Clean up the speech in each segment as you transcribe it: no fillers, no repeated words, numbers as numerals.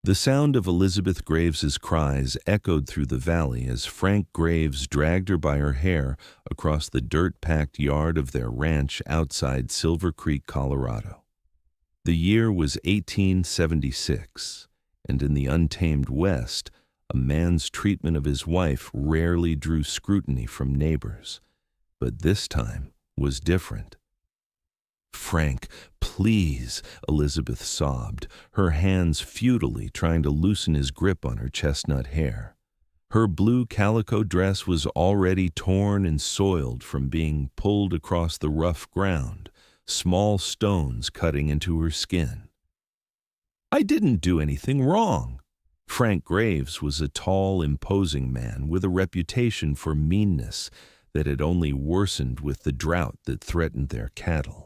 The sound of Elizabeth Graves's cries echoed through the valley as Frank Graves dragged her by her hair across the dirt-packed yard of their ranch outside Silver Creek, Colorado. The year was 1876, and in the untamed West, a man's treatment of his wife rarely drew scrutiny from neighbors. But this time was different. "Frank, please," Elizabeth sobbed, her hands futilely trying to loosen his grip on her chestnut hair. Her blue calico dress was already torn and soiled from being pulled across the rough ground, small stones cutting into her skin. "I didn't do anything wrong." Frank Graves was a tall, imposing man with a reputation for meanness that had only worsened with the drought that threatened their cattle.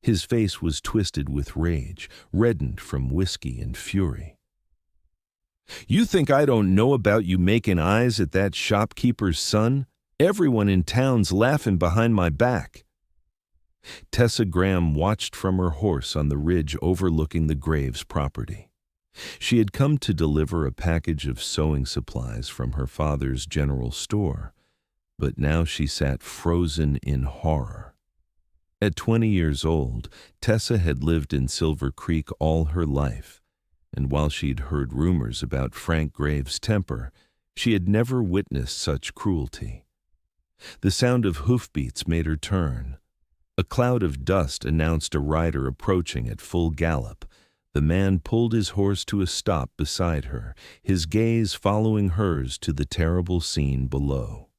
His face was twisted with rage, reddened from whiskey and fury. "You think I don't know about you making eyes at that shopkeeper's son? Everyone in town's laughing behind my back." Tessa Graham watched from her horse on the ridge overlooking the Graves property. She had come to deliver a package of sewing supplies from her father's general store, but now she sat frozen in horror. At 20 years old, Tessa had lived in Silver Creek all her life, and while she'd heard rumors about Frank Graves' temper, she had never witnessed such cruelty. The sound of hoofbeats made her turn. A cloud of dust announced a rider approaching at full gallop. The man pulled his horse to a stop beside her, his gaze following hers to the terrible scene below.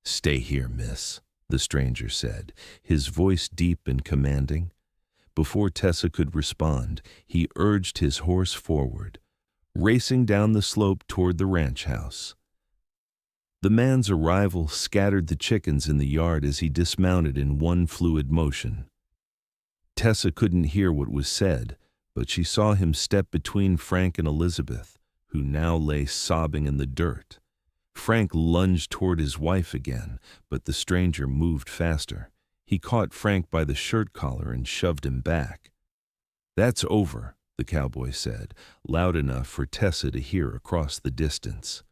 "Stay here, miss," the stranger said, his voice deep and commanding. Before Tessa could respond, he urged his horse forward, racing down the slope toward the ranch house. The man's arrival scattered the chickens in the yard as he dismounted in one fluid motion. Tessa couldn't hear what was said, but she saw him step between Frank and Elizabeth, who now lay sobbing in the dirt. Frank lunged toward his wife again, but the stranger moved faster. He caught Frank by the shirt collar and shoved him back. "That's over," the cowboy said, loud enough for Tessa to hear across the distance.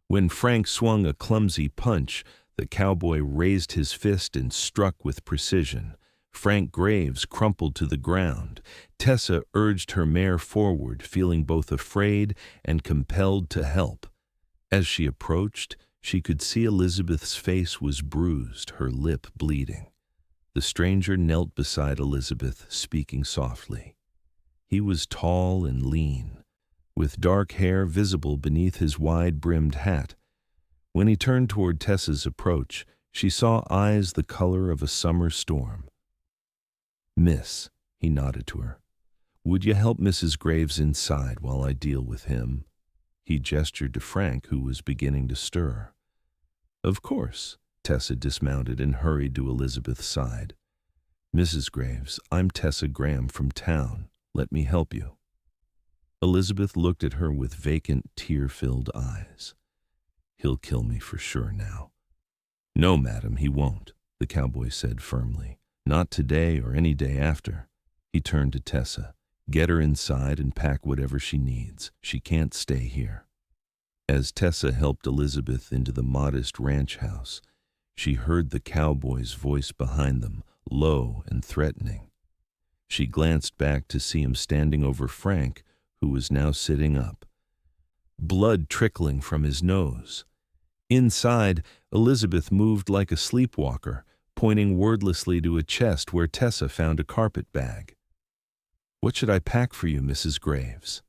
When Frank swung a clumsy punch, the cowboy raised his fist and struck with precision. Frank Graves crumpled to the ground. Tessa urged her mare forward, feeling both afraid and compelled to help. As she approached, she could see Elizabeth's face was bruised, her lip bleeding. The stranger knelt beside Elizabeth, speaking softly. He was tall and lean, with dark hair visible beneath his wide-brimmed hat. When he turned toward Tessa's approach, she saw eyes the color of a summer storm. "Miss," he nodded to her, "would you help Mrs. Graves inside while I deal with him?" He gestured to Frank, who was beginning to stir. "Of course." Tessa dismounted and hurried to Elizabeth's side. "Mrs. Graves, I'm Tessa Graham from town. Let me help you." Elizabeth looked at her with vacant, tear-filled eyes. "He'll kill me for sure now." "No, madam, he won't," the cowboy said firmly. "Not today or any day after." He turned to Tessa. "Get her inside and pack whatever she needs. She can't stay here." As Tessa helped Elizabeth into the modest ranch house, she heard the cowboy's voice behind them, low and threatening. She glanced back to see him standing over Frank, who was now sitting up, blood trickling from his nose. Inside, Elizabeth moved like a sleepwalker, pointing wordlessly to a chest where Tessa found a carpet bag. "What should I pack for you, Mrs. Graves?"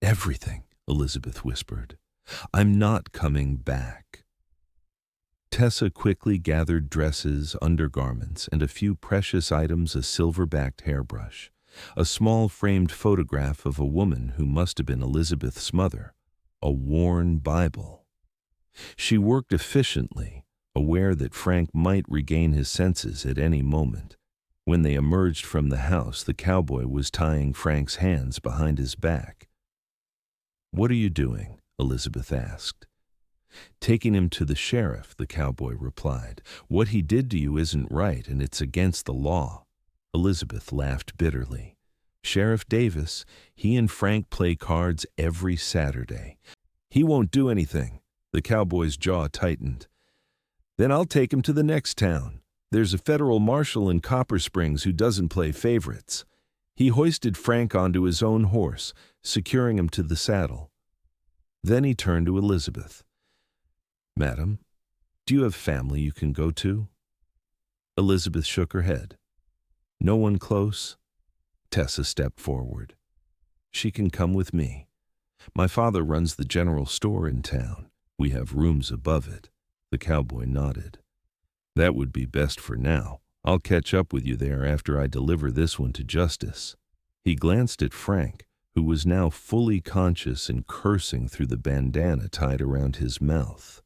"Everything," Elizabeth whispered. "I'm not coming back." Tessa quickly gathered dresses, undergarments, and a few precious items, a silver-backed hairbrush, a small framed photograph of a woman who must have been Elizabeth's mother, a worn Bible. She worked efficiently, aware that Frank might regain his senses at any moment. When they emerged from the house, the cowboy was tying Frank's hands behind his back. "What are you doing?" Elizabeth asked. "Taking him to the sheriff," the cowboy replied. "What he did to you isn't right, and it's against the law." Elizabeth laughed bitterly. Sheriff Davis, he and Frank play cards every Saturday. He won't do anything. The cowboy's jaw tightened. Then I'll take him to the next town. There's a federal marshal in Copper Springs who doesn't play favorites. He hoisted Frank onto his own horse, securing him to the saddle. Then he turned to Elizabeth. "Madam, do you have family you can go to?" Elizabeth shook her head. "No one close?" Tessa stepped forward. "She can come with me. My father runs the general store in town. We have rooms above it." The cowboy nodded. "That would be best for now. I'll catch up with you there after I deliver this one to justice." He glanced at Frank, who was now fully conscious and cursing through the bandana tied around his mouth.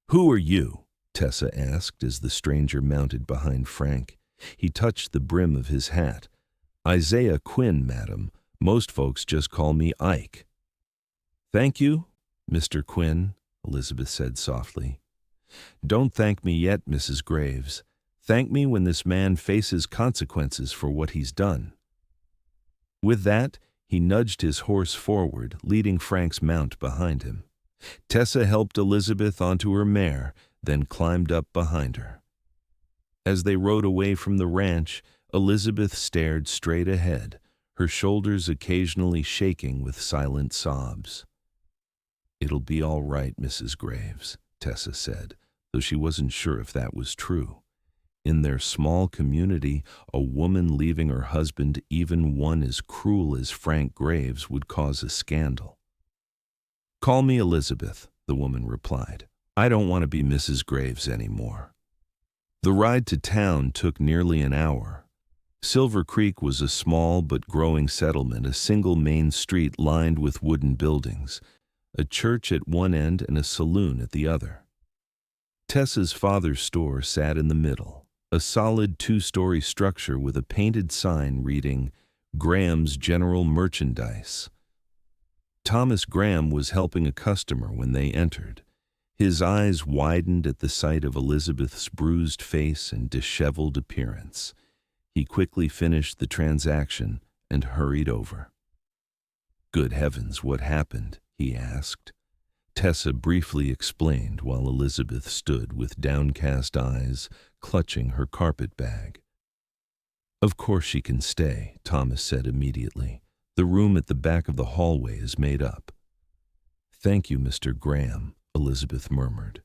"Who are you?" Tessa asked as the stranger mounted behind Frank. He touched the brim of his hat. "Isaiah Quinn, madam. Most folks just call me Ike." "Thank you, Mr. Quinn," Elizabeth said softly. "Don't thank me yet, Mrs. Graves. Thank me when this man faces consequences for what he's done." With that, he nudged his horse forward, leading Frank's mount behind him. Tessa helped Elizabeth onto her mare, then climbed up behind her. As they rode away from the ranch, Elizabeth stared straight ahead, her shoulders occasionally shaking with silent sobs. "It'll be all right, Mrs. Graves," Tessa said, though she wasn't sure if that was true. In their small community, a woman leaving her husband, even one as cruel as Frank Graves, would cause a scandal. "Call me Elizabeth," the woman replied. "I don't want to be Mrs. Graves anymore." The ride to town took nearly an hour. Silver Creek was a small but growing settlement, a single main street lined with wooden buildings, a church at one end and a saloon at the other. Tessa's father's store sat in the middle, a solid two-story structure with a painted sign reading, "Graham's General Merchandise." Thomas Graham was helping a customer when they entered. His eyes widened at the sight of Elizabeth's bruised face and disheveled appearance. He quickly finished the transaction and hurried over. "Good heavens, what happened?" he asked. Tessa briefly explained while Elizabeth stood with downcast eyes, clutching her carpet bag. "Of course she can stay," Thomas said immediately. "The room at the back of the hallway is made up." "Thank you, Mr. Graham," Elizabeth murmured.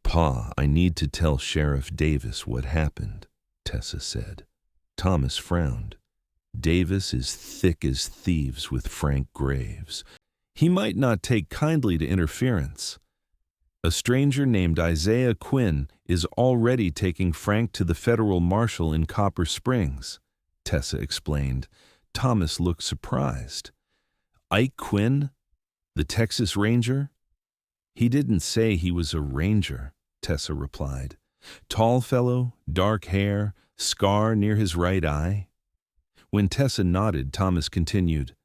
"Pa, I need to tell Sheriff Davis what happened," Tessa said. Thomas frowned. "Davis is thick as thieves with Frank Graves. He might not take kindly to interference. A stranger named Isaiah Quinn is already taking Frank to the federal marshal in Copper Springs," Tessa explained. Thomas looked surprised. "Ike Quinn? The Texas Ranger?" "He didn't say he was a ranger," Tessa replied. "Tall fellow, dark hair, scar near his right eye." When Tessa nodded, Thomas continued,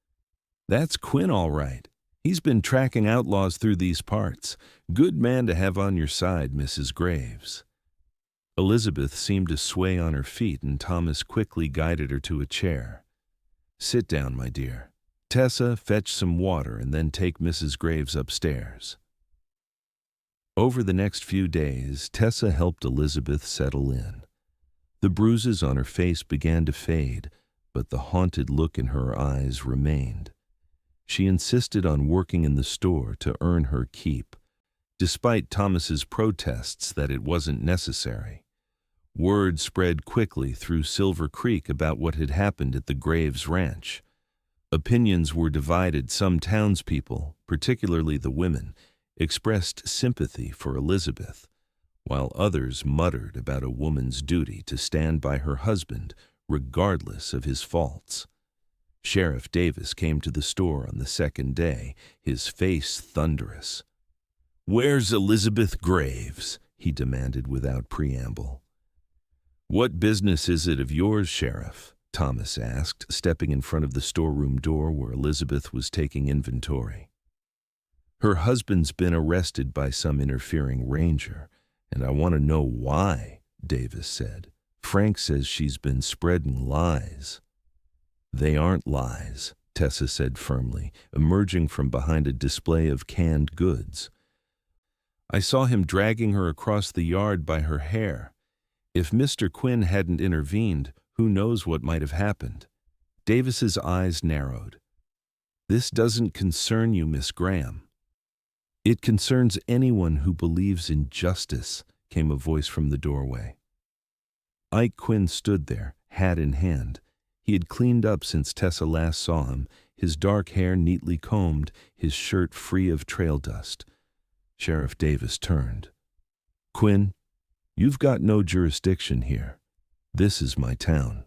"That's Quinn all right. He's been tracking outlaws through these parts. Good man to have on your side, Mrs. Graves." Elizabeth seemed to sway on her feet, and Thomas quickly guided her to a chair. "Sit down, my dear. Tessa, fetch some water and then take Mrs. Graves upstairs." Over the next few days, Tessa helped Elizabeth settle in. The bruises on her face began to fade, but the haunted look in her eyes remained. She insisted on working in the store to earn her keep, despite Thomas's protests that it wasn't necessary. Word spread quickly through Silver Creek about what had happened at the Graves Ranch. Opinions were divided. Some townspeople, particularly the women, expressed sympathy for Elizabeth, while others muttered about a woman's duty to stand by her husband regardless of his faults. Sheriff Davis came to the store on the second day, his face thunderous. "Where's Elizabeth Graves?" he demanded without preamble. "What business is it of yours, Sheriff?" Thomas asked, stepping in front of the storeroom door where Elizabeth was taking inventory. "Her husband's been arrested by some interfering ranger, and I want to know why," Davis said. "Frank says she's been spreading lies." They aren't lies, Tessa said firmly, emerging from behind a display of canned goods. I saw him dragging her across the yard by her hair. If Mr. Quinn hadn't intervened, who knows what might have happened. Davis's eyes narrowed. This doesn't concern you, Miss Graham. It concerns anyone who believes in justice, came a voice from the doorway. Ike Quinn stood there, hat in hand. He had cleaned up since Tessa last saw him, his dark hair neatly combed, his shirt free of trail dust. Sheriff Davis turned. Quinn, you've got no jurisdiction here. This is my town.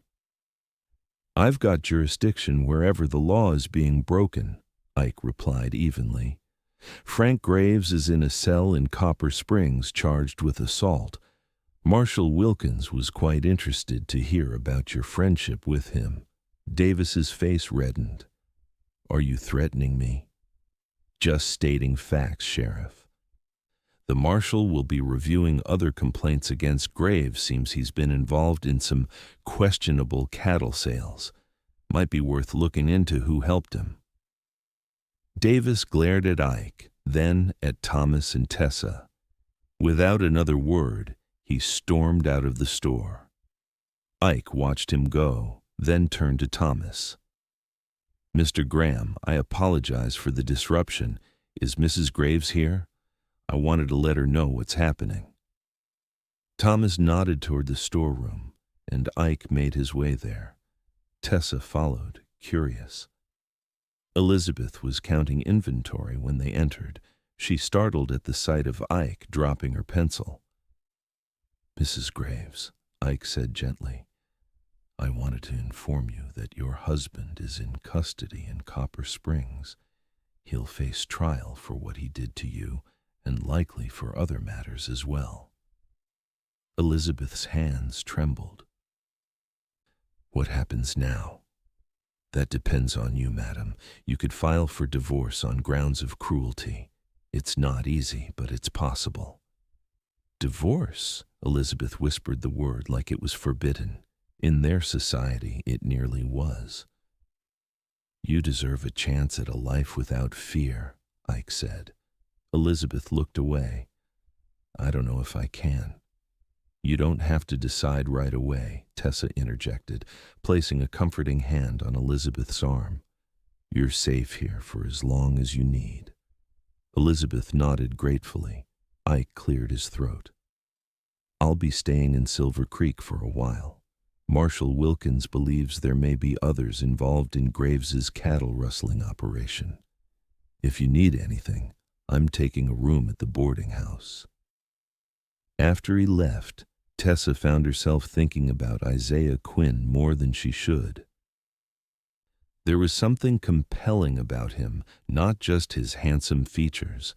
I've got jurisdiction wherever the law is being broken, Ike replied evenly. Frank Graves is in a cell in Copper Springs charged with assault. Marshal Wilkins was quite interested to hear about your friendship with him. Davis's face reddened. Are you threatening me? Just stating facts, Sheriff. The marshal will be reviewing other complaints against Graves. Seems he's been involved in some questionable cattle sales. Might be worth looking into who helped him. Davis glared at Ike, then at Thomas and Tessa. Without another word, he stormed out of the store. Ike watched him go, then turned to Thomas. Mr. Graham, I apologize for the disruption. Is Mrs. Graves here? I wanted to let her know what's happening. Thomas nodded toward the storeroom, and Ike made his way there. Tessa followed, curious. Elizabeth was counting inventory when they entered. She startled at the sight of Ike dropping her pencil. Mrs. Graves, Ike said gently, I wanted to inform you that your husband is in custody in Copper Springs. He'll face trial for what he did to you, and likely for other matters as well. Elizabeth's hands trembled. What happens now? That depends on you, madam. You could file for divorce on grounds of cruelty. It's not easy, but it's possible. Divorce? Elizabeth whispered the word like it was forbidden. In their society, it nearly was. You deserve a chance at a life without fear, Ike said. Elizabeth looked away. I don't know if I can. You don't have to decide right away, Tessa interjected, placing a comforting hand on Elizabeth's arm. You're safe here for as long as you need. Elizabeth nodded gratefully. Ike cleared his throat. I'll be staying in Silver Creek for a while. Marshal Wilkins believes there may be others involved in Graves's cattle rustling operation. If you need anything, I'm taking a room at the boarding house. After he left, Tessa found herself thinking about Isaiah Quinn more than she should. There was something compelling about him, not just his handsome features,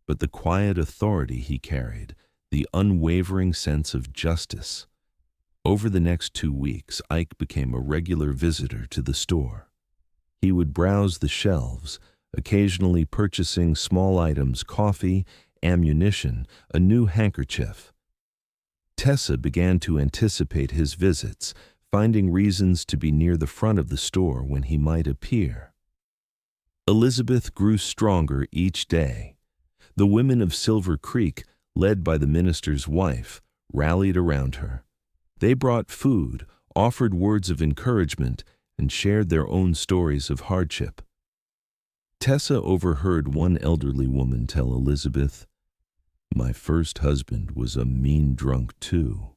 but the quiet authority he carried, the unwavering sense of justice. Over the next 2 weeks, Ike became a regular visitor to the store. He would browse the shelves, occasionally purchasing small items, coffee, ammunition, a new handkerchief. Tessa began to anticipate his visits, finding reasons to be near the front of the store when he might appear. Elizabeth grew stronger each day. The women of Silver Creek, led by the minister's wife, rallied around her. They brought food, offered words of encouragement, and shared their own stories of hardship. Tessa overheard one elderly woman tell Elizabeth, My first husband was a mean drunk too.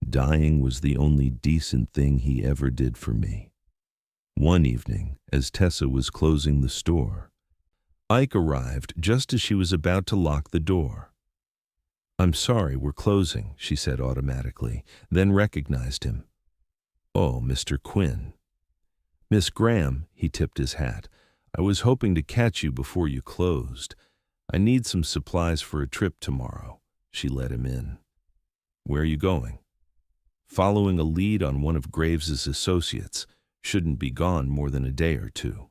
Dying was the only decent thing he ever did for me. One evening, as Tessa was closing the store, Ike arrived just as she was about to lock the door. I'm sorry, we're closing, she said automatically, then recognized him. Oh, Mr. Quinn. Miss Graham, he tipped his hat. I was hoping to catch you before you closed. I need some supplies for a trip tomorrow. She let him in. Where are you going? Following a lead on one of Graves's associates. Shouldn't be gone more than a day or two.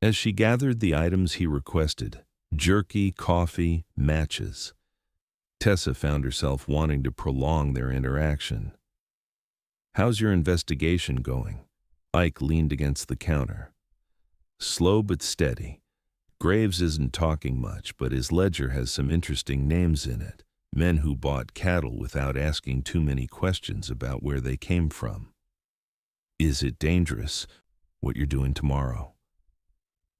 As she gathered the items he requested, jerky, coffee, matches, Tessa found herself wanting to prolong their interaction. How's your investigation going? Ike leaned against the counter. Slow but steady. Graves isn't talking much, but his ledger has some interesting names in it. Men who bought cattle without asking too many questions about where they came from. Is it dangerous, what you're doing tomorrow?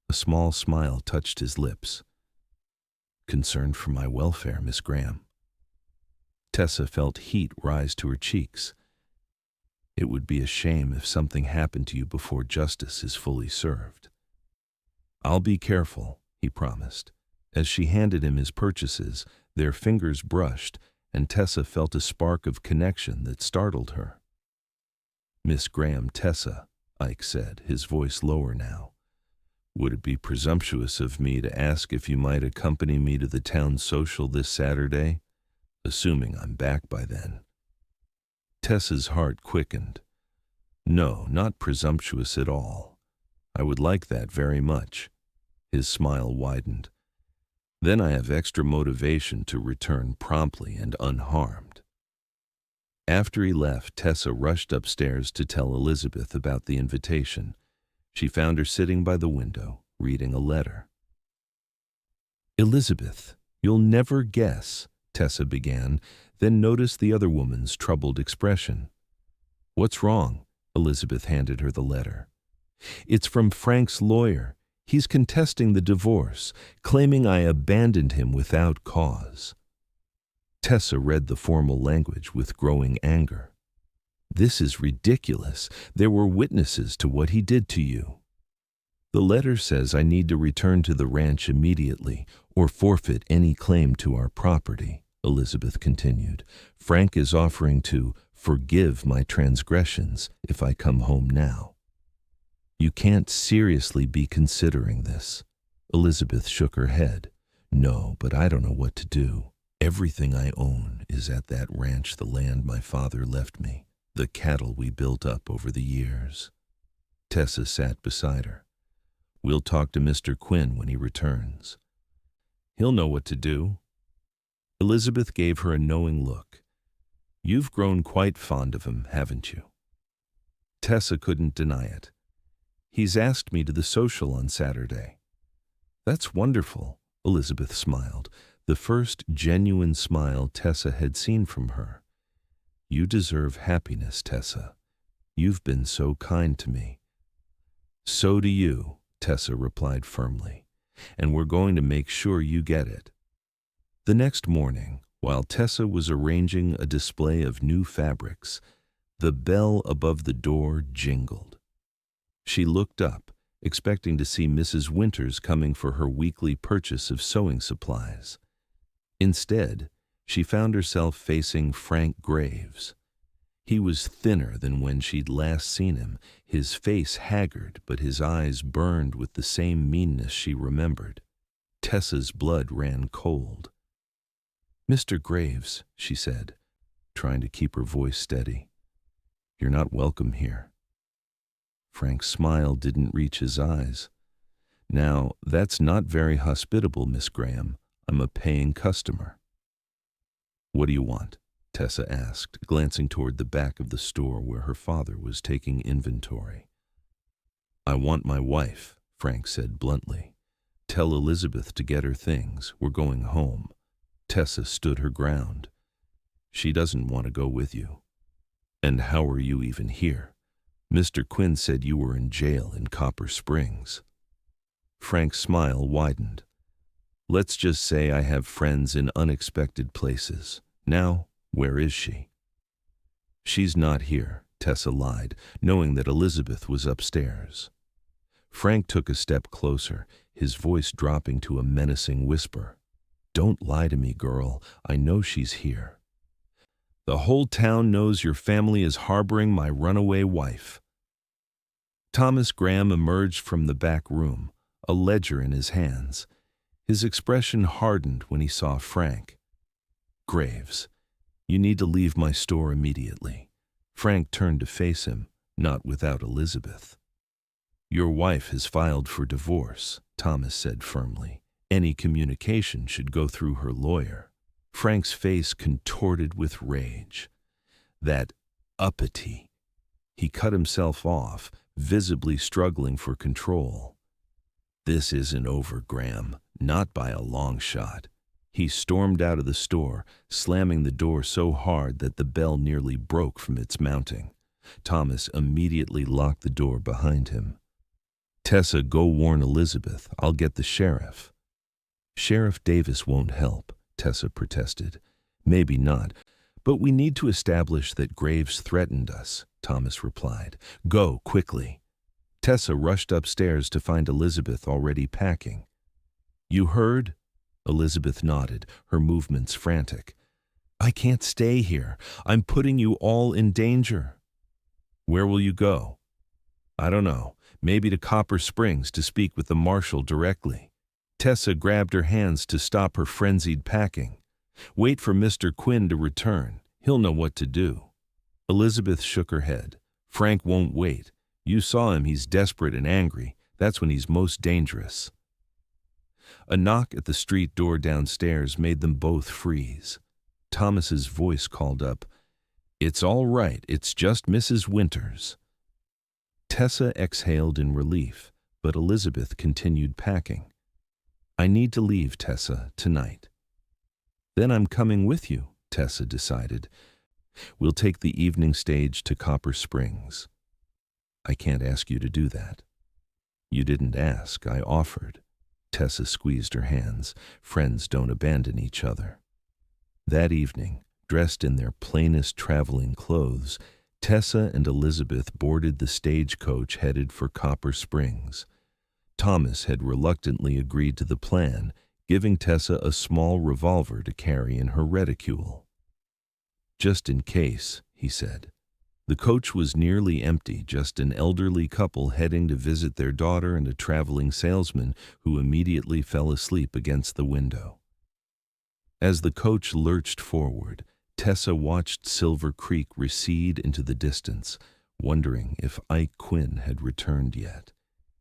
A small smile touched his lips. Concerned for my welfare, Miss Graham. Tessa felt heat rise to her cheeks. It would be a shame if something happened to you before justice is fully served. I'll be careful, he promised. As she handed him his purchases, their fingers brushed, and Tessa felt a spark of connection that startled her. Miss Graham, Tessa, Ike said, his voice lower now. Would it be presumptuous of me to ask if you might accompany me to the town social this Saturday, assuming I'm back by then? Tessa's heart quickened. No, not presumptuous at all. I would like that very much. His smile widened. Then I have extra motivation to return promptly and unharmed. After he left, Tessa rushed upstairs to tell Elizabeth about the invitation. She found her sitting by the window, reading a letter. Elizabeth, you'll never guess, Tessa began, then noticed the other woman's troubled expression. What's wrong? Elizabeth handed her the letter. It's from Frank's lawyer. He's contesting the divorce, claiming I abandoned him without cause. Tessa read the formal language with growing anger. This is ridiculous. There were witnesses to what he did to you. The letter says I need to return to the ranch immediately or forfeit any claim to our property, Elizabeth continued. Frank is offering to forgive my transgressions if I come home now. You can't seriously be considering this. Elizabeth shook her head. No, but I don't know what to do. Everything I own is at that ranch, the land my father left me, the cattle we built up over the years. Tessa sat beside her. We'll talk to Mr. Quinn when he returns. He'll know what to do. Elizabeth gave her a knowing look. You've grown quite fond of him, haven't you? Tessa couldn't deny it. He's asked me to the social on Saturday. That's wonderful, Elizabeth smiled, the first genuine smile Tessa had seen from her. You deserve happiness, Tessa. You've been so kind to me. So do you, Tessa replied firmly, and we're going to make sure you get it. The next morning, while Tessa was arranging a display of new fabrics, the bell above the door jingled. She looked up, expecting to see Mrs. Winters coming for her weekly purchase of sewing supplies. Instead, she found herself facing Frank Graves. He was thinner than when she'd last seen him, his face haggard, but his eyes burned with the same meanness she remembered. Tessa's blood ran cold. Mr. Graves, she said, trying to keep her voice steady, you're not welcome here. Frank's smile didn't reach his eyes. Now, that's not very hospitable, Miss Graham. I'm a paying customer. What do you want? Tessa asked, glancing toward the back of the store where her father was taking inventory. I want my wife, Frank said bluntly. Tell Elizabeth to get her things. We're going home. Tessa stood her ground. She doesn't want to go with you. And how are you even here? Mr. Quinn said you were in jail in Copper Springs. Frank's smile widened. Let's just say I have friends in unexpected places. Now, where is she? She's not here, Tessa lied, knowing that Elizabeth was upstairs. Frank took a step closer, his voice dropping to a menacing whisper. Don't lie to me, girl. I know she's here. The whole town knows your family is harboring my runaway wife. Thomas Graham emerged from the back room, a ledger in his hands. His expression hardened when he saw Frank. Graves, you need to leave my store immediately. Frank turned to face him, not without Elizabeth. Your wife has filed for divorce, Thomas said firmly. Any communication should go through her lawyer. Frank's face contorted with rage. That uppity. He cut himself off, visibly struggling for control. "This isn't over, Graham, not by a long shot." He stormed out of the store, slamming the door so hard that the bell nearly broke from its mounting. Thomas immediately locked the door behind him. "Tessa, go warn Elizabeth. I'll get the sheriff." "Sheriff Davis won't help," Tessa protested. "Maybe not, but we need to establish that Graves threatened us," Thomas replied. "Go, quickly." Tessa rushed upstairs to find Elizabeth already packing. "You heard?" Elizabeth nodded, her movements frantic. "I can't stay here. I'm putting you all in danger." "Where will you go?" "I don't know. Maybe to Copper Springs to speak with the marshal directly." Tessa grabbed her hands to stop her frenzied packing. "Wait for Mr. Quinn to return. He'll know what to do." Elizabeth shook her head. "Frank won't wait. You saw him. He's desperate and angry. That's when he's most dangerous." A knock at the street door downstairs made them both freeze. Thomas's voice called up, "It's all right. It's just Mrs. Winters." Tessa exhaled in relief, but Elizabeth continued packing. "I need to leave, Tessa, tonight." "Then I'm coming with you," Tessa decided. "We'll take the evening stage to Copper Springs." "I can't ask you to do that." "You didn't ask. I offered." Tessa squeezed her hands. Friends don't abandon each other. That evening, dressed in their plainest traveling clothes, Tessa and Elizabeth boarded the stagecoach headed for Copper Springs. Thomas had reluctantly agreed to the plan, giving Tessa a small revolver to carry in her reticule. "Just in case," he said. The coach was nearly empty, just an elderly couple heading to visit their daughter and a traveling salesman who immediately fell asleep against the window. As the coach lurched forward, Tessa watched Silver Creek recede into the distance, wondering if Ike Quinn had returned yet,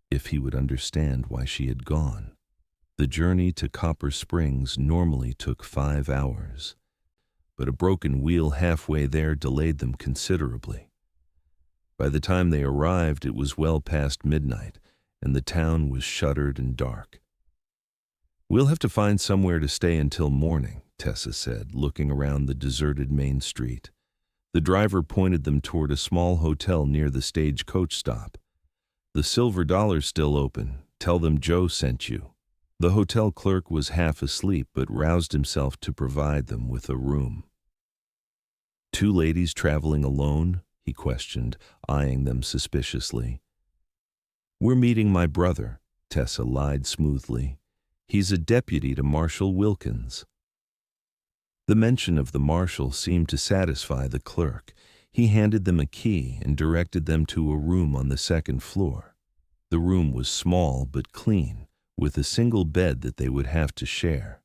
if he would understand why she had gone. The journey to Copper Springs normally took 5 hours, but a broken wheel halfway there delayed them considerably. By the time they arrived, it was well past midnight, and the town was shuttered and dark. "We'll have to find somewhere to stay until morning," Tessa said, looking around the deserted main street. The driver pointed them toward a small hotel near the stagecoach stop. "The Silver Dollar's still open. Tell them Joe sent you." The hotel clerk was half asleep but roused himself to provide them with a room. "Two ladies traveling alone?" he questioned, eyeing them suspiciously. "We're meeting my brother," Tessa lied smoothly. "He's a deputy to Marshal Wilkins." The mention of the marshal seemed to satisfy the clerk. He handed them a key and directed them to a room on the second floor. The room was small but clean, with a single bed that they would have to share.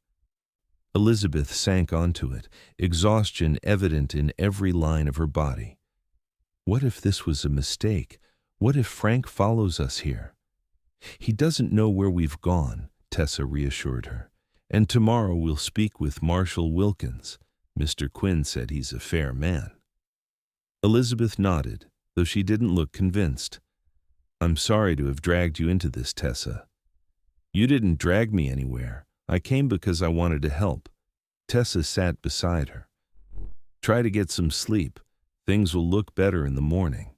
Elizabeth sank onto it, exhaustion evident in every line of her body. What if this was a mistake? What if Frank follows us here? "He doesn't know where we've gone," Tessa reassured her. "And tomorrow we'll speak with Marshal Wilkins. Mr. Quinn said he's a fair man." Elizabeth nodded, though she didn't look convinced. "I'm sorry to have dragged you into this, Tessa." "You didn't drag me anywhere. I came because I wanted to help." Tessa sat beside her. "Try to get some sleep. Things will look better in the morning."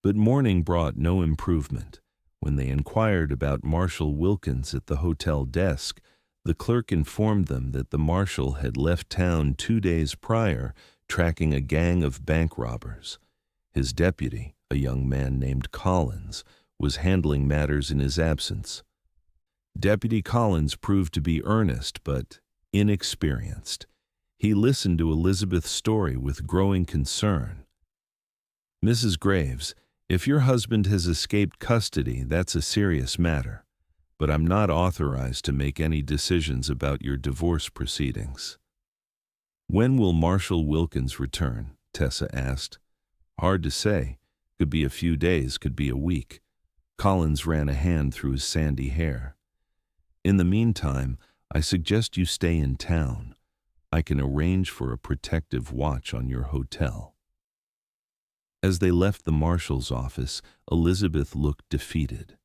But morning brought no improvement. When they inquired about Marshal Wilkins at the hotel desk, the clerk informed them that the marshal had left town 2 days prior, tracking a gang of bank robbers. His deputy, a young man named Collins, was handling matters in his absence. Deputy Collins proved to be earnest but inexperienced. He listened to Elizabeth's story with growing concern. "Mrs. Graves, if your husband has escaped custody, that's a serious matter, but I'm not authorized to make any decisions about your divorce proceedings." "When will Marshal Wilkins return?" Tessa asked. "Hard to say. Could be a few days, could be a week." Collins ran a hand through his sandy hair. "In the meantime, I suggest you stay in town. I can arrange for a protective watch on your hotel." As they left the marshal's office, Elizabeth looked defeated.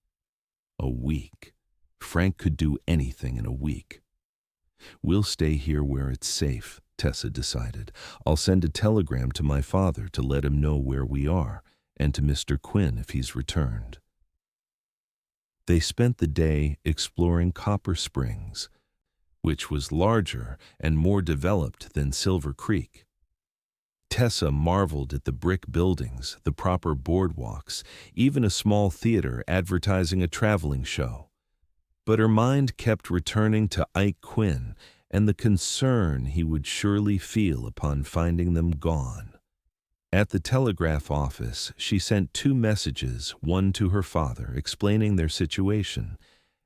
A week. Frank could do anything in a week. "We'll stay here where it's safe," Tessa decided. "I'll send a telegram to my father to let him know where we are, and to Mr. Quinn if he's returned." They spent the day exploring Copper Springs, which was larger and more developed than Silver Creek. Tessa marveled at the brick buildings, the proper boardwalks, even a small theater advertising a traveling show. But her mind kept returning to Ike Quinn and the concern he would surely feel upon finding them gone. At the telegraph office, she sent 2 messages, one to her father explaining their situation,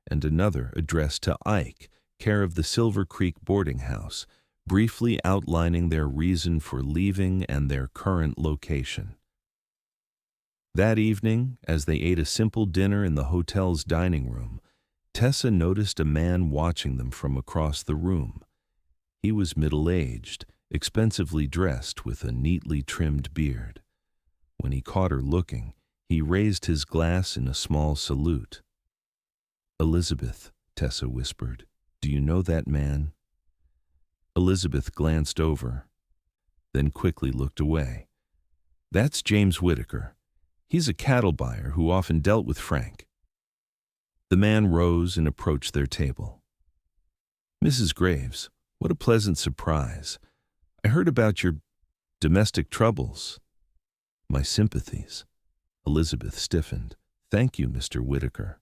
and another addressed to Ike, care of the Silver Creek boarding house, briefly outlining their reason for leaving and their current location. That evening, as they ate a simple dinner in the hotel's dining room, Tessa noticed a man watching them from across the room. He was middle-aged, expensively dressed with a neatly trimmed beard. When he caught her looking, he raised his glass in a small salute. "Elizabeth," Tessa whispered, "do you know that man?" Elizabeth glanced over, then quickly looked away. "That's James Whitaker. He's a cattle buyer who often dealt with Frank." The man rose and approached their table. "Mrs. Graves, what a pleasant surprise. I heard about your domestic troubles." "My sympathies." Elizabeth stiffened. "Thank you, Mr. Whitaker."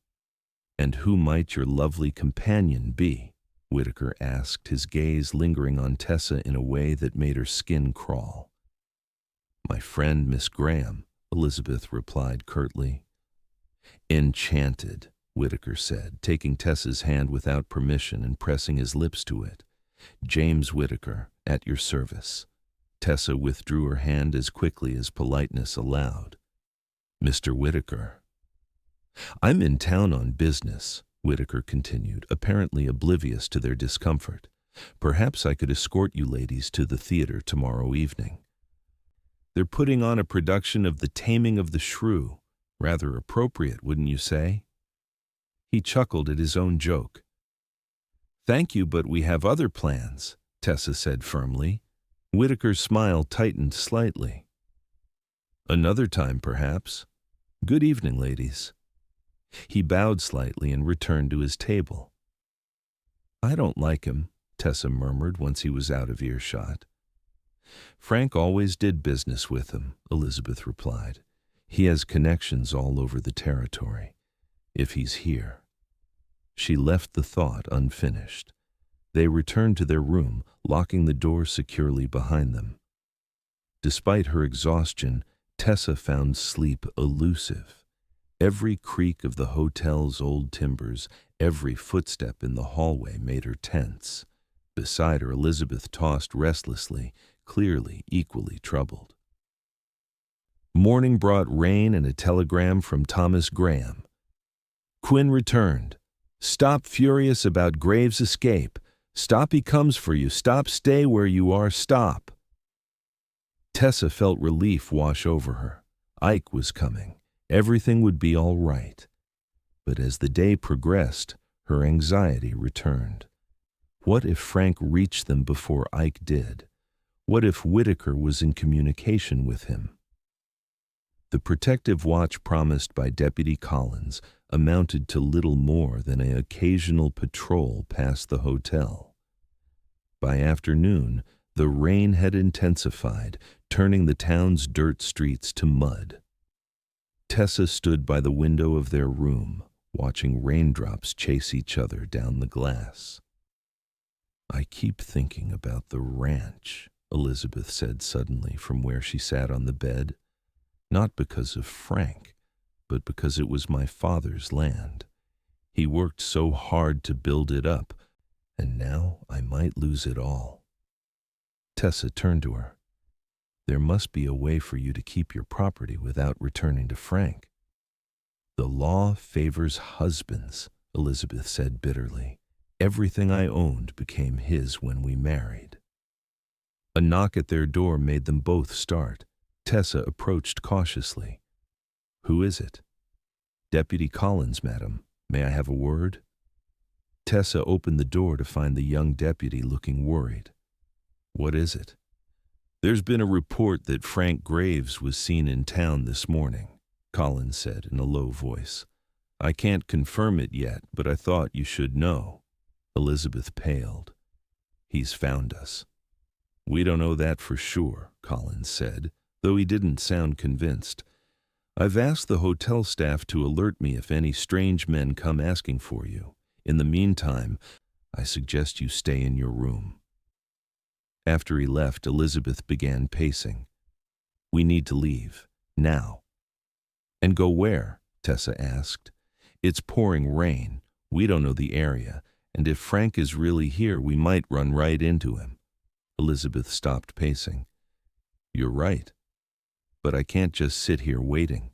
"And who might your lovely companion be?" Whitaker asked, his gaze lingering on Tessa in a way that made her skin crawl. "My friend, Miss Graham," Elizabeth replied curtly. "Enchanted," Whitaker said, taking Tessa's hand without permission and pressing his lips to it. "James Whitaker, at your service." Tessa withdrew her hand as quickly as politeness allowed. "Mr. Whitaker." "I'm in town on business," Whitaker continued, apparently oblivious to their discomfort. "Perhaps I could escort you ladies to the theater tomorrow evening. They're putting on a production of The Taming of the Shrew. Rather appropriate, wouldn't you say?" He chuckled at his own joke. "Thank you, but we have other plans," Tessa said firmly. Whitaker's smile tightened slightly. "Another time, perhaps. Good evening, ladies." He bowed slightly and returned to his table. "I don't like him," Tessa murmured once he was out of earshot. "Frank always did business with him," Elizabeth replied. "He has connections all over the territory. If he's here." She left the thought unfinished. They returned to their room, locking the door securely behind them. Despite her exhaustion, Tessa found sleep elusive. Every creak of the hotel's old timbers, every footstep in the hallway made her tense. Beside her, Elizabeth tossed restlessly, clearly equally troubled. Morning brought rain and a telegram from Thomas Graham. "Quinn returned. Stop furious about Graves' escape. Stop, he comes for you. Stop, stay where you are. Stop." Tessa felt relief wash over her. Ike was coming. Everything would be all right. But as the day progressed, her anxiety returned. What if Frank reached them before Ike did? What if Whitaker was in communication with him? The protective watch promised by Deputy Collins amounted to little more than an occasional patrol past the hotel. By afternoon, the rain had intensified, turning the town's dirt streets to mud. Tessa stood by the window of their room, watching raindrops chase each other down the glass. "I keep thinking about the ranch," Elizabeth said suddenly from where she sat on the bed. "Not because of Frank, but because it was my father's land. He worked so hard to build it up, and now I might lose it all." Tessa turned to her. "There must be a way for you to keep your property without returning to Frank." "The law favors husbands," Elizabeth said bitterly. "Everything I owned became his when we married." A knock at their door made them both start. Tessa approached cautiously. "Who is it?" "Deputy Collins, madam. May I have a word?" Tessa opened the door to find the young deputy looking worried. "What is it?" "There's been a report that Frank Graves was seen in town this morning," Collins said in a low voice. "I can't confirm it yet, but I thought you should know." Elizabeth paled. "He's found us." "We don't know that for sure," Collins said, though he didn't sound convinced. "I've asked the hotel staff to alert me if any strange men come asking for you. In the meantime, I suggest you stay in your room." After he left, Elizabeth began pacing. "We need to leave, now." "And go where?" Tessa asked. "It's pouring rain. We don't know the area, and if Frank is really here, we might run right into him." Elizabeth stopped pacing. "You're right, but I can't just sit here waiting."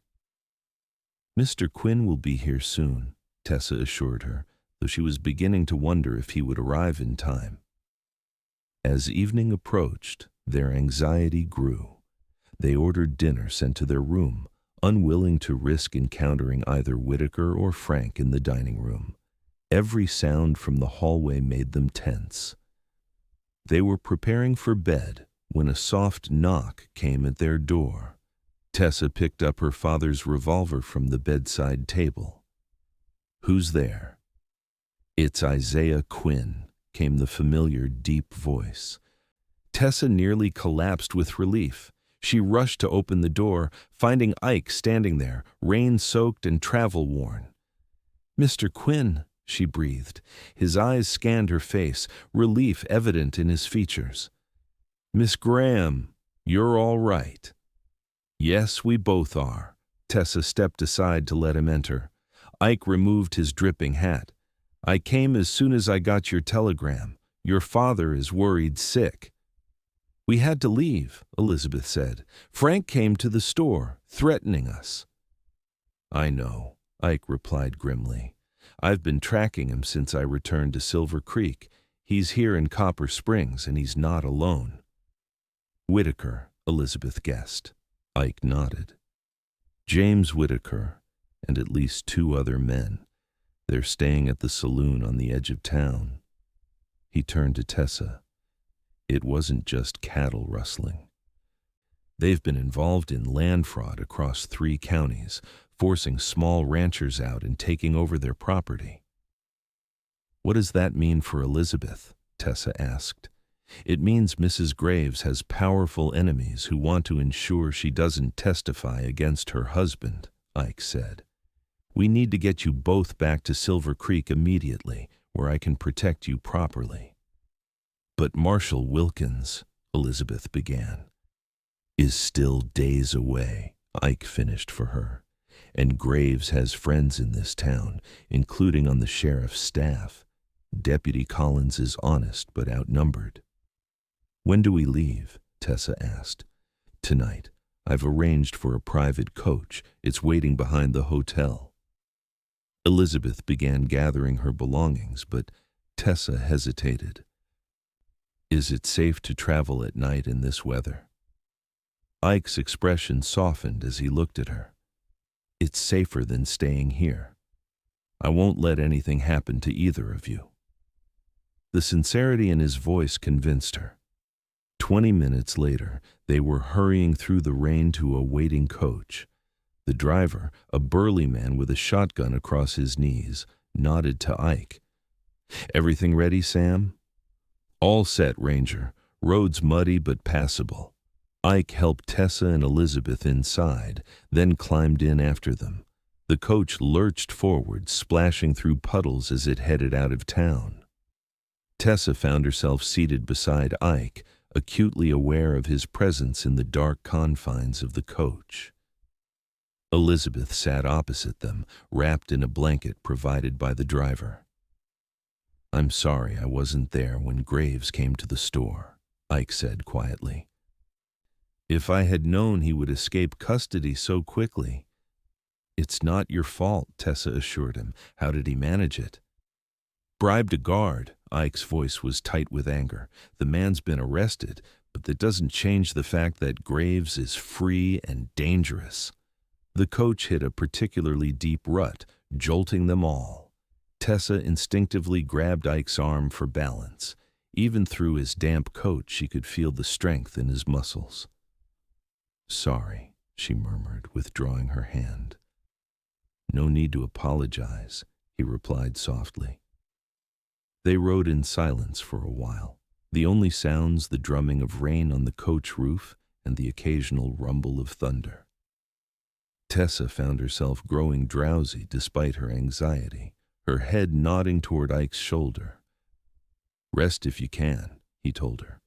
"Mr. Quinn will be here soon," Tessa assured her, though she was beginning to wonder if he would arrive in time. As evening approached, their anxiety grew. They ordered dinner sent to their room, unwilling to risk encountering either Whitaker or Frank in the dining room. Every sound from the hallway made them tense. They were preparing for bed when a soft knock came at their door. Tessa picked up her father's revolver from the bedside table. "Who's there?" "It's Isaiah Quinn," came the familiar, deep voice. Tessa nearly collapsed with relief. She rushed to open the door, finding Ike standing there, rain-soaked and travel-worn. "Mr. Quinn," she breathed. His eyes scanned her face, relief evident in his features. "Miss Graham, you're all right." "Yes, we both are." Tessa stepped aside to let him enter. Ike removed his dripping hat. "I came as soon as I got your telegram. Your father is worried sick." "We had to leave," Elizabeth said. "Frank came to the store, threatening us." "I know," Ike replied grimly. "I've been tracking him since I returned to Silver Creek. He's here in Copper Springs, and he's not alone." "Whitaker," Elizabeth guessed. Ike nodded. "James Whitaker, and at least 2 other men. They're staying at the saloon on the edge of town." He turned to Tessa. "It wasn't just cattle rustling. They've been involved in land fraud across 3 counties, forcing small ranchers out and taking over their property." "What does that mean for Elizabeth?" Tessa asked. "It means Mrs. Graves has powerful enemies who want to ensure she doesn't testify against her husband," Ike said. "We need to get you both back to Silver Creek immediately, where I can protect you properly." "But Marshal Wilkins," Elizabeth began. "Is still days away," Ike finished for her. "And Graves has friends in this town, including on the sheriff's staff. Deputy Collins is honest but outnumbered." "When do we leave?" Tessa asked. "Tonight. I've arranged for a private coach. It's waiting behind the hotel." Elizabeth began gathering her belongings, but Tessa hesitated. "Is it safe to travel at night in this weather?" Ike's expression softened as he looked at her. "It's safer than staying here. I won't let anything happen to either of you." The sincerity in his voice convinced her. 20 minutes later, they were hurrying through the rain to a waiting coach. The driver, a burly man with a shotgun across his knees, nodded to Ike. "Everything ready, Sam?" "All set, Ranger. Roads muddy but passable." Ike helped Tessa and Elizabeth inside, then climbed in after them. The coach lurched forward, splashing through puddles as it headed out of town. Tessa found herself seated beside Ike, acutely aware of his presence in the dark confines of the coach. Elizabeth sat opposite them, wrapped in a blanket provided by the driver. "I'm sorry I wasn't there when Graves came to the store," Ike said quietly. "If I had known he would escape custody so quickly." "It's not your fault," Tessa assured him. "How did he manage it?" "Bribed a guard." Ike's voice was tight with anger. "The man's been arrested, But that doesn't change the fact that Graves is free and dangerous. The coach hit a particularly deep rut, jolting them all. Tessa instinctively grabbed Ike's arm for balance. Even through his damp coat, she could feel the strength in his muscles. "Sorry," she murmured, withdrawing her hand. "No need to apologize," he replied softly. They rode in silence for a while, the only sounds the drumming of rain on the coach roof and the occasional rumble of thunder. Tessa found herself growing drowsy despite her anxiety, her head nodding toward Ike's shoulder. "Rest if you can," he told her.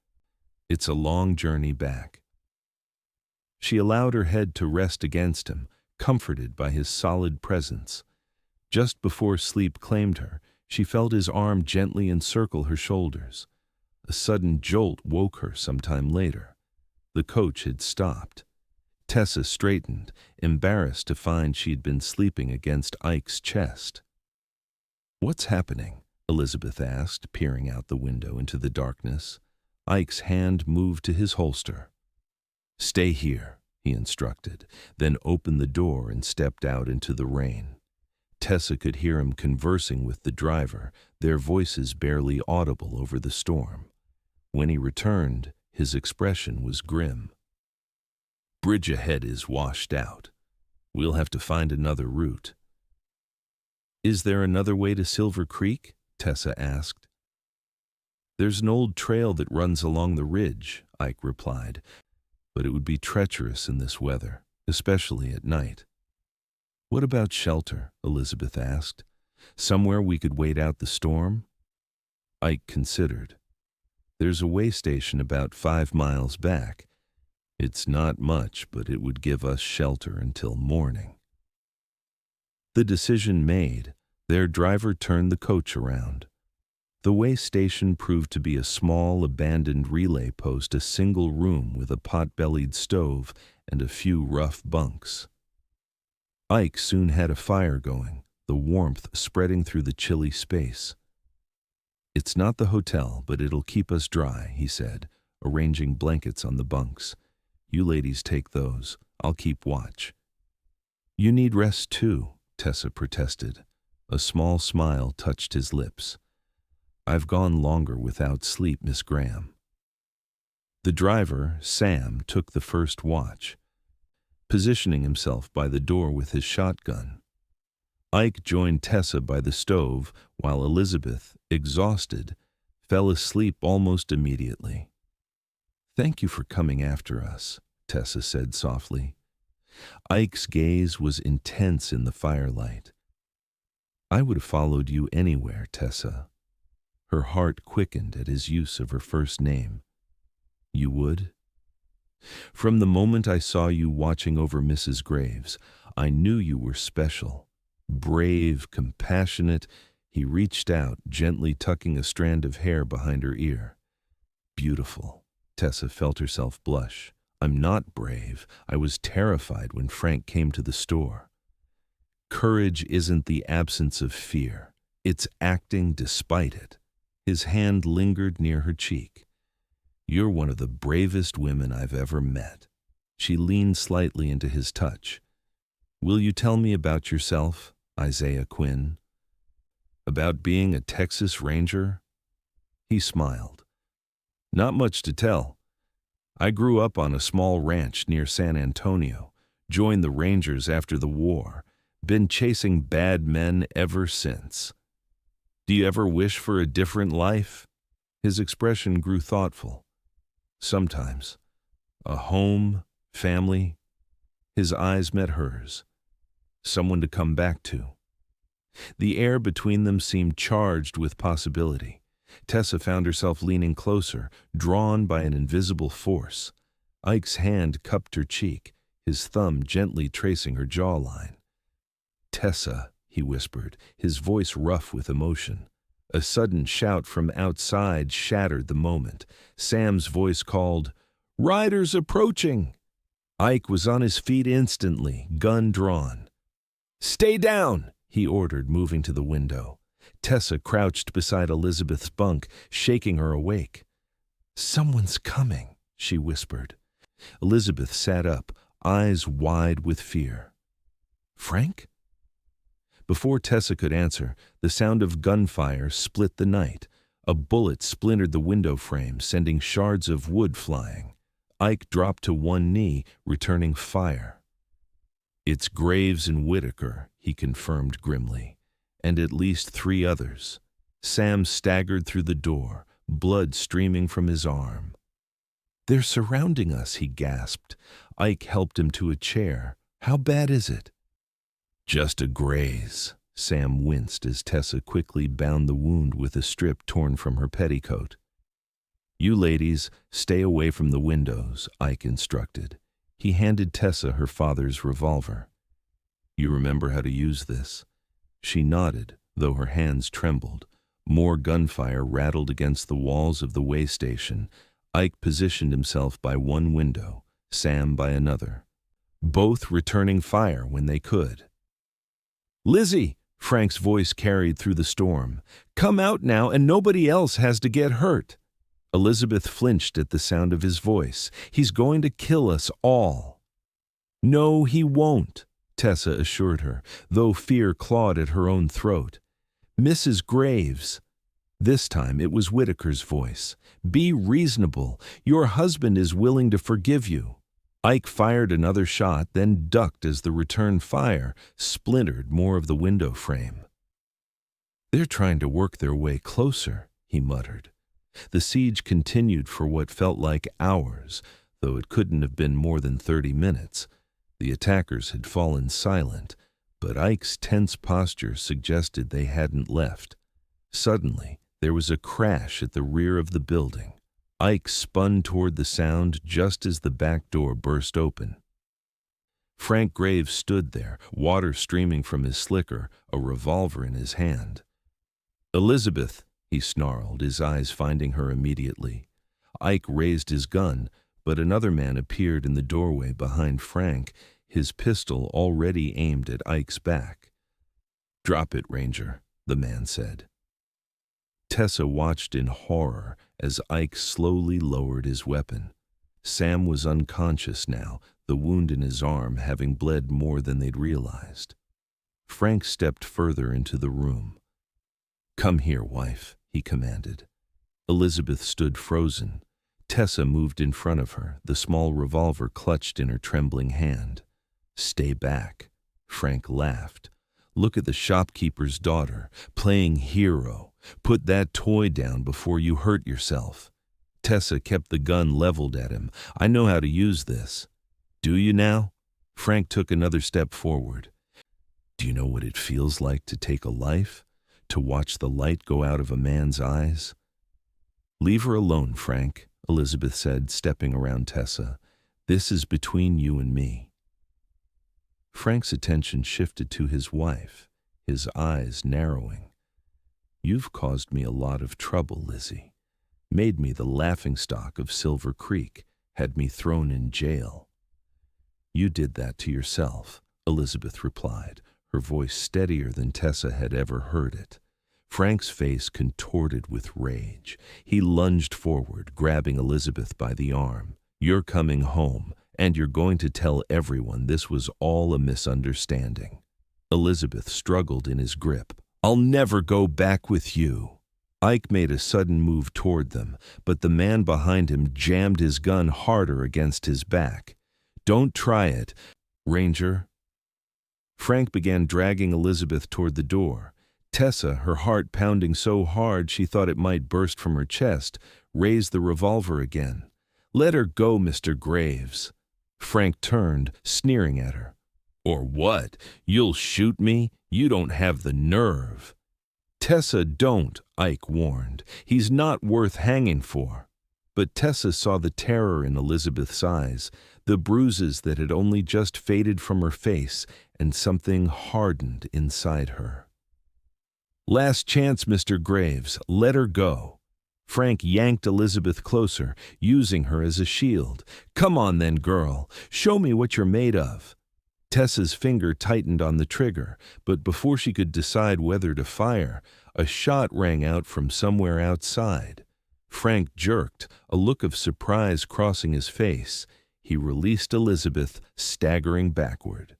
"It's a long journey back." She allowed her head to rest against him, comforted by his solid presence. Just before sleep claimed her, she felt his arm gently encircle her shoulders. A sudden jolt woke her sometime later. The coach had stopped. Tessa straightened, embarrassed to find she had been sleeping against Ike's chest. "What's happening?" Elizabeth asked, peering out the window into the darkness. Ike's hand moved to his holster. "Stay here," he instructed, then opened the door and stepped out into the rain. Tessa could hear him conversing with the driver, their voices barely audible over the storm. When he returned, his expression was grim. "Bridge ahead is washed out. We'll have to find another route." "Is there another way to Silver Creek?" Tessa asked. "There's an old trail that runs along the ridge," Ike replied, "but it would be treacherous in this weather, especially at night." "What about shelter?" Elizabeth asked. "Somewhere we could wait out the storm?" Ike considered. "There's a way station about 5 miles back. It's not much, but it would give us shelter until morning." The decision made, their driver turned the coach around. The way station proved to be a small, abandoned relay post, a single room with a pot-bellied stove and a few rough bunks. Ike soon had a fire going, the warmth spreading through the chilly space. "It's not the hotel, but it'll keep us dry," he said, arranging blankets on the bunks. "You ladies take those. I'll keep watch." "You need rest too," Tessa protested. A small smile touched his lips. "I've gone longer without sleep, Miss Graham." The driver, Sam, took the first watch, positioning himself by the door with his shotgun. Ike joined Tessa by the stove, while Elizabeth, exhausted, fell asleep almost immediately. "Thank you for coming after us," Tessa said softly. Ike's gaze was intense in the firelight. "I would have followed you anywhere, Tessa." Her heart quickened at his use of her first name. "You would?" "From the moment I saw you watching over Mrs. Graves, I knew you were special. Brave, compassionate." He reached out, gently tucking a strand of hair behind her ear. "Beautiful." Tessa felt herself blush. "I'm not brave. I was terrified when Frank came to the store." "Courage isn't the absence of fear. It's acting despite it." His hand lingered near her cheek. "You're one of the bravest women I've ever met." She leaned slightly into his touch. "Will you tell me about yourself, Isaiah Quinn?" "About being a Texas Ranger?" He smiled. "Not much to tell. I grew up on a small ranch near San Antonio, joined the Rangers after the war, been chasing bad men ever since." "Do you ever wish for a different life?" His expression grew thoughtful. "Sometimes. A home, family." His eyes met hers. "Someone to come back to." The air between them seemed charged with possibility. Tessa found herself leaning closer, drawn by an invisible force. Ike's hand cupped her cheek, his thumb gently tracing her jawline. "Tessa," he whispered, his voice rough with emotion. A sudden shout from outside shattered the moment. Sam's voice called, "Riders approaching!" Ike was on his feet instantly, gun drawn. "Stay down!" he ordered, moving to the window. Tessa crouched beside Elizabeth's bunk, shaking her awake. "Someone's coming," she whispered. Elizabeth sat up, eyes wide with fear. Frank? Before Tessa could answer, the sound of gunfire split the night. A bullet splintered the window frame, sending shards of wood flying. Ike dropped to one knee, returning fire. It's Graves and Whitaker, he confirmed grimly, and at least 3 others. Sam staggered through the door, blood streaming from his arm. They're surrounding us, he gasped. Ike helped him to a chair. How bad is it? Just a graze. Sam winced as Tessa quickly bound the wound with a strip torn from her petticoat. You ladies, stay away from the windows, Ike instructed. He handed Tessa her father's revolver. You remember how to use this? She nodded, though her hands trembled. More gunfire rattled against the walls of the way station. Ike positioned himself by one window, Sam by another, both returning fire when they could. Lizzie! Frank's voice carried through the storm. Come out now, and nobody else has to get hurt. Elizabeth flinched at the sound of his voice. He's going to kill us all. No, he won't, Tessa assured her, though fear clawed at her own throat. Mrs. Graves. This time it was Whitaker's voice. Be reasonable. Your husband is willing to forgive you. Ike fired another shot, then ducked as the return fire splintered more of the window frame. They're trying to work their way closer, he muttered. The siege continued for what felt like hours, though it couldn't have been more than 30 minutes. The attackers had fallen silent, but Ike's tense posture suggested they hadn't left. Suddenly, there was a crash at the rear of the building. Ike spun toward the sound just as the back door burst open. Frank Graves stood there, water streaming from his slicker, a revolver in his hand. Elizabeth, he snarled, his eyes finding her immediately. Ike raised his gun, but another man appeared in the doorway behind Frank, his pistol already aimed at Ike's back. Drop it, Ranger, the man said. Tessa watched in horror as Ike slowly lowered his weapon. Sam was unconscious now, the wound in his arm having bled more than they'd realized. Frank stepped further into the room. Come here, wife, he commanded. Elizabeth stood frozen. Tessa moved in front of her, the small revolver clutched in her trembling hand. Stay back, Frank laughed. Look at the shopkeeper's daughter, playing hero. Put that toy down before you hurt yourself. Tessa kept the gun leveled at him. I know how to use this. Do you now? Frank took another step forward. Do you know what it feels like to take a life? To watch the light go out of a man's eyes? Leave her alone, Frank, Elizabeth said, stepping around Tessa. This is between you and me. Frank's attention shifted to his wife, his eyes narrowing. You've caused me a lot of trouble, Lizzie. Made me the laughingstock of Silver Creek, had me thrown in jail. You did that to yourself, Elizabeth replied, her voice steadier than Tessa had ever heard it. Frank's face contorted with rage. He lunged forward, grabbing Elizabeth by the arm. You're coming home, and you're going to tell everyone this was all a misunderstanding. Elizabeth struggled in his grip. I'll never go back with you. Ike made a sudden move toward them, but the man behind him jammed his gun harder against his back. Don't try it, Ranger. Frank began dragging Elizabeth toward the door. Tessa, her heart pounding so hard she thought it might burst from her chest, raised the revolver again. Let her go, Mr. Graves. Frank turned, sneering at her. Or what? You'll shoot me? You don't have the nerve. Tessa, don't, Ike warned. He's not worth hanging for. But Tessa saw the terror in Elizabeth's eyes, the bruises that had only just faded from her face, and something hardened inside her. Last chance, Mr. Graves. Let her go. Frank yanked Elizabeth closer, using her as a shield. Come on then, girl. Show me what you're made of. Tessa's finger tightened on the trigger, but before she could decide whether to fire, a shot rang out from somewhere outside. Frank jerked, a look of surprise crossing his face. He released Elizabeth, staggering backward.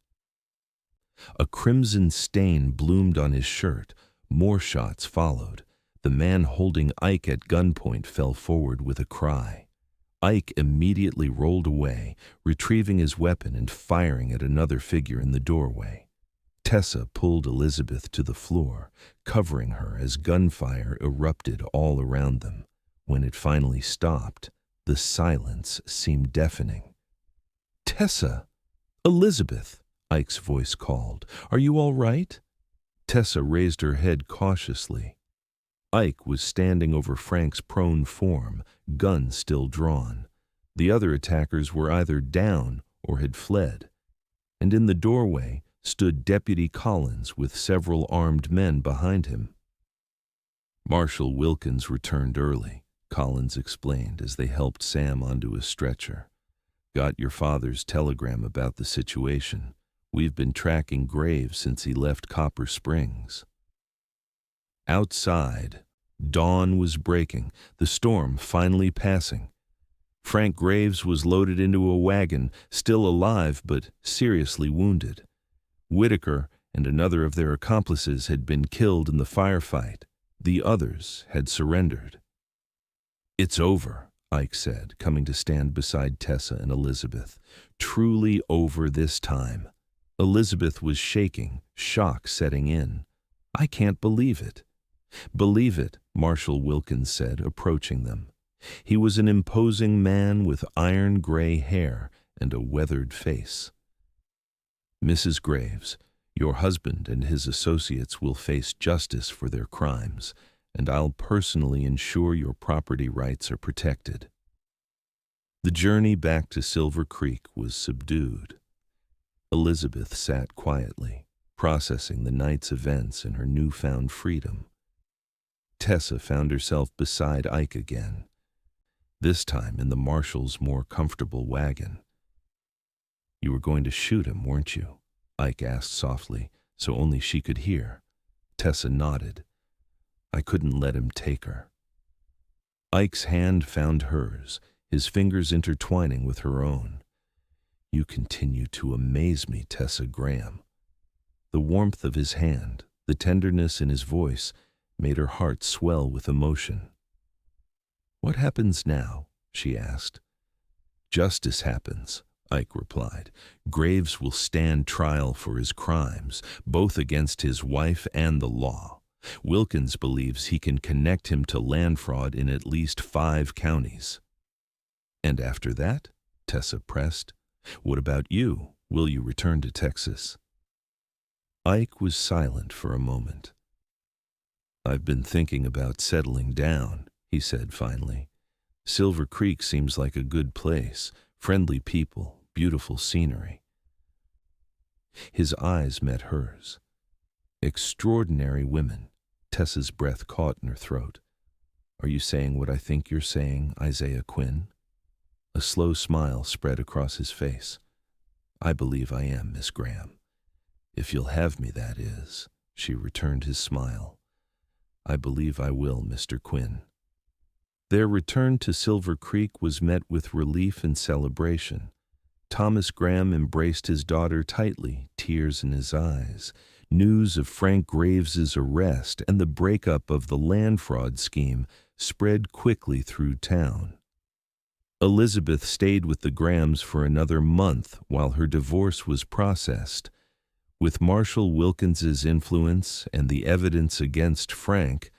A crimson stain bloomed on his shirt. More shots followed. The man holding Ike at gunpoint fell forward with a cry. Ike immediately rolled away, retrieving his weapon and firing at another figure in the doorway. Tessa pulled Elizabeth to the floor, covering her as gunfire erupted all around them. When it finally stopped, the silence seemed deafening. "Tessa! Elizabeth!" Ike's voice called. "Are you all right?" Tessa raised her head cautiously. Ike was standing over Frank's prone form, gun still drawn. The other attackers were either down or had fled. And in the doorway stood Deputy Collins with several armed men behind him. "Marshal Wilkins returned early," Collins explained as they helped Sam onto a stretcher. "Got your father's telegram about the situation. We've been tracking Graves since he left Copper Springs." Outside, dawn was breaking, the storm finally passing. Frank Graves was loaded into a wagon, still alive but seriously wounded. Whitaker and another of their accomplices had been killed in the firefight. The others had surrendered. "It's over," Ike said, coming to stand beside Tessa and Elizabeth. "Truly over this time." Elizabeth was shaking, shock setting in. "I can't believe it." "Believe it," Marshal Wilkins said, approaching them. He was an imposing man with iron-gray hair and a weathered face. "Mrs. Graves, your husband and his associates will face justice for their crimes, and I'll personally ensure your property rights are protected." The journey back to Silver Creek was subdued. Elizabeth sat quietly, processing the night's events and her newfound freedom. Tessa found herself beside Ike again, this time in the marshal's more comfortable wagon. "You were going to shoot him, weren't you?" Ike asked softly, so only she could hear. Tessa nodded. "I couldn't let him take her." Ike's hand found hers, his fingers intertwining with her own. "You continue to amaze me, Tessa Graham." The warmth of his hand, the tenderness in his voice, made her heart swell with emotion. "What happens now?" she asked. "Justice happens," Ike replied. "Graves will stand trial for his crimes, both against his wife and the law. Wilkins believes he can connect him to land fraud in at least 5 counties. "And after that?" Tessa pressed. "What about you? Will you return to Texas?" Ike was silent for a moment. "I've been thinking about settling down," he said finally. "Silver Creek seems like a good place, friendly people, beautiful scenery." His eyes met hers. "Extraordinary women." Tessa's breath caught in her throat. "Are you saying what I think you're saying, Isaiah Quinn?" A slow smile spread across his face. "I believe I am, Miss Graham. If you'll have me, that is." She returned his smile. "I believe I will, Mr. Quinn." Their return to Silver Creek was met with relief and celebration. Thomas Graham embraced his daughter tightly, tears in his eyes. News of Frank Graves's arrest and the breakup of the land fraud scheme spread quickly through town. Elizabeth stayed with the Grahams for another month while her divorce was processed. With Marshal Wilkins's influence and the evidence against Frank,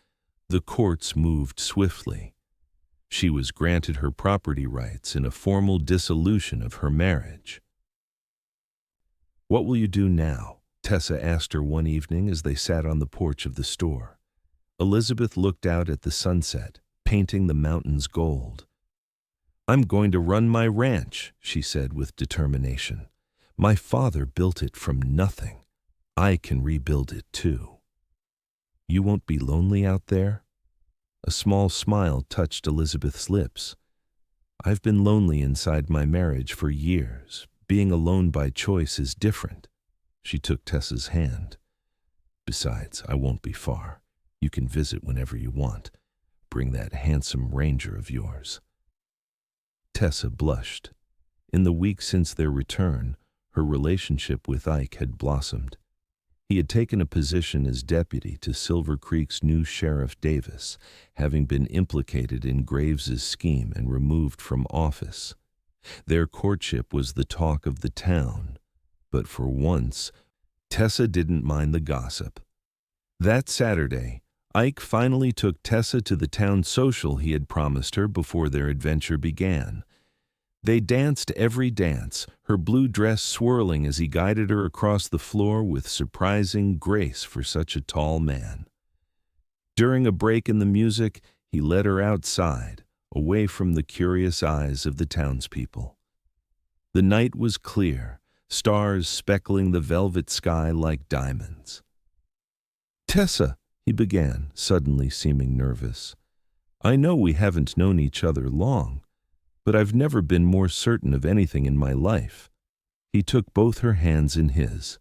the courts moved swiftly. She was granted her property rights in a formal dissolution of her marriage. "What will you do now?" Tessa asked her one evening as they sat on the porch of the store. Elizabeth looked out at the sunset, painting the mountains gold. "I'm going to run my ranch," she said with determination. "My father built it from nothing. I can rebuild it too." "You won't be lonely out there?" A small smile touched Elizabeth's lips. "I've been lonely inside my marriage for years. Being alone by choice is different." She took Tessa's hand. "Besides, I won't be far. You can visit whenever you want. bring that handsome ranger of yours." Tessa blushed. In the weeks since their return, her relationship with Ike had blossomed. He had taken a position as deputy to Silver Creek's new Sheriff Davis, having been implicated in Graves's scheme and removed from office. Their courtship was the talk of the town, but for once, Tessa didn't mind the gossip. That Saturday, Ike finally took Tessa to the town social he had promised her before their adventure began. They danced every dance, her blue dress swirling as he guided her across the floor with surprising grace for such a tall man. During a break in the music, he led her outside, away from the curious eyes of the townspeople. The night was clear, stars speckling the velvet sky like diamonds. "Tessa," he began, suddenly seeming nervous, "I know we haven't known each other long, but I've never been more certain of anything in my life." He took both her hands in his.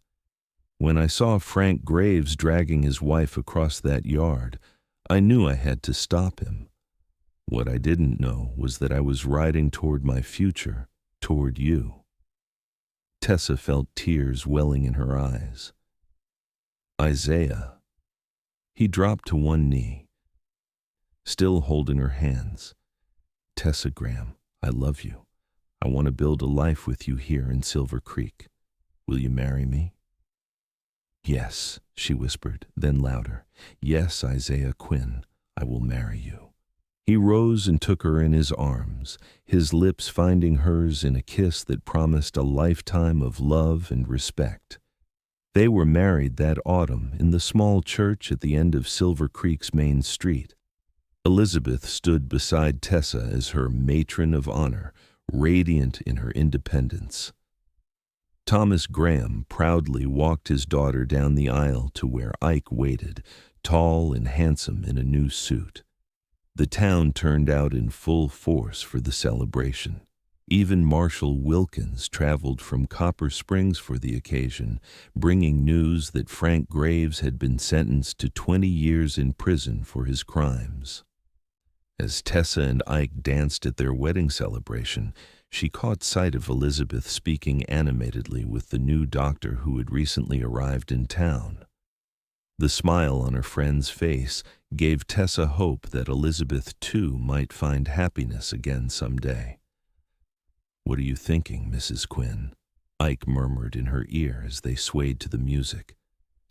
"When I saw Frank Graves dragging his wife across that yard, I knew I had to stop him. What I didn't know was that I was riding toward my future, toward you." Tessa felt tears welling in her eyes. "Isaiah." He dropped to one knee, still holding her hands. "Tessa Graham, I love you. I want to build a life with you here in Silver Creek. Will you marry me?" "Yes," she whispered, then louder. "Yes, Isaiah Quinn, I will marry you." He rose and took her in his arms, his lips finding hers in a kiss that promised a lifetime of love and respect. They were married that autumn in the small church at the end of Silver Creek's main street. Elizabeth stood beside Tessa as her matron of honor, radiant in her independence. Thomas Graham proudly walked his daughter down the aisle to where Ike waited, tall and handsome in a new suit. The town turned out in full force for the celebration. Even Marshal Wilkins traveled from Copper Springs for the occasion, bringing news that Frank Graves had been sentenced to 20 years in prison for his crimes. As Tessa and Ike danced at their wedding celebration, she caught sight of Elizabeth speaking animatedly with the new doctor who had recently arrived in town. The smile on her friend's face gave Tessa hope that Elizabeth, too, might find happiness again someday. "What are you thinking, Mrs. Quinn?" Ike murmured in her ear as they swayed to the music.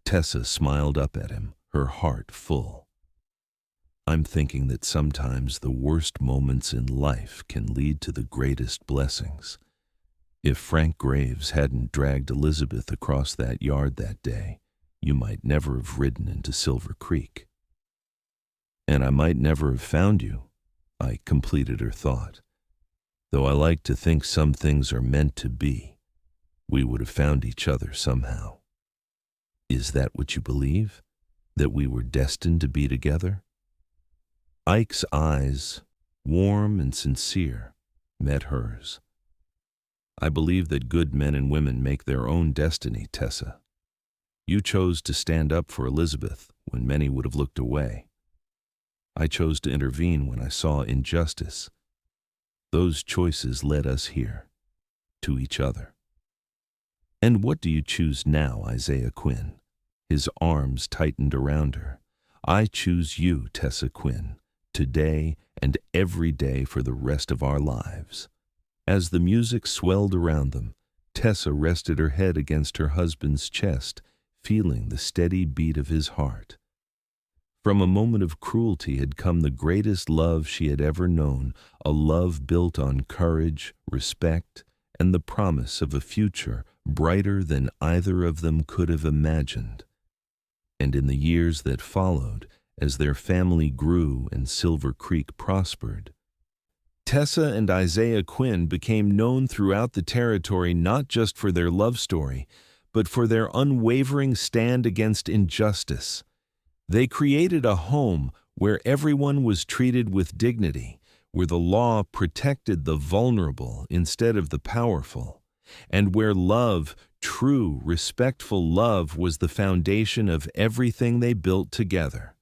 Tessa smiled up at him, her heart full. "I'm thinking that sometimes the worst moments in life can lead to the greatest blessings. If Frank Graves hadn't dragged Elizabeth across that yard that day, you might never have ridden into Silver Creek. And I might never have found you," Ike completed her thought. "Though I like to think some things are meant to be, we would have found each other somehow." "Is that what you believe? That we were destined to be together?" Ike's eyes, warm and sincere, met hers. "I believe that good men and women make their own destiny, Tessa. You chose to stand up for Elizabeth when many would have looked away. I chose to intervene when I saw injustice. Those choices led us here, to each other. And what do you choose now, Isaiah Quinn?" His arms tightened around her. "I choose you, Tessa Quinn, today and every day for the rest of our lives." As the music swelled around them, Tessa rested her head against her husband's chest, feeling the steady beat of his heart. From a moment of cruelty had come the greatest love she had ever known, a love built on courage, respect, and the promise of a future brighter than either of them could have imagined. And in the years that followed, as their family grew and Silver Creek prospered, Tessa and Isaiah Quinn became known throughout the territory not just for their love story, but for their unwavering stand against injustice. They created a home where everyone was treated with dignity, where the law protected the vulnerable instead of the powerful, and where love, true, respectful love, was the foundation of everything they built together.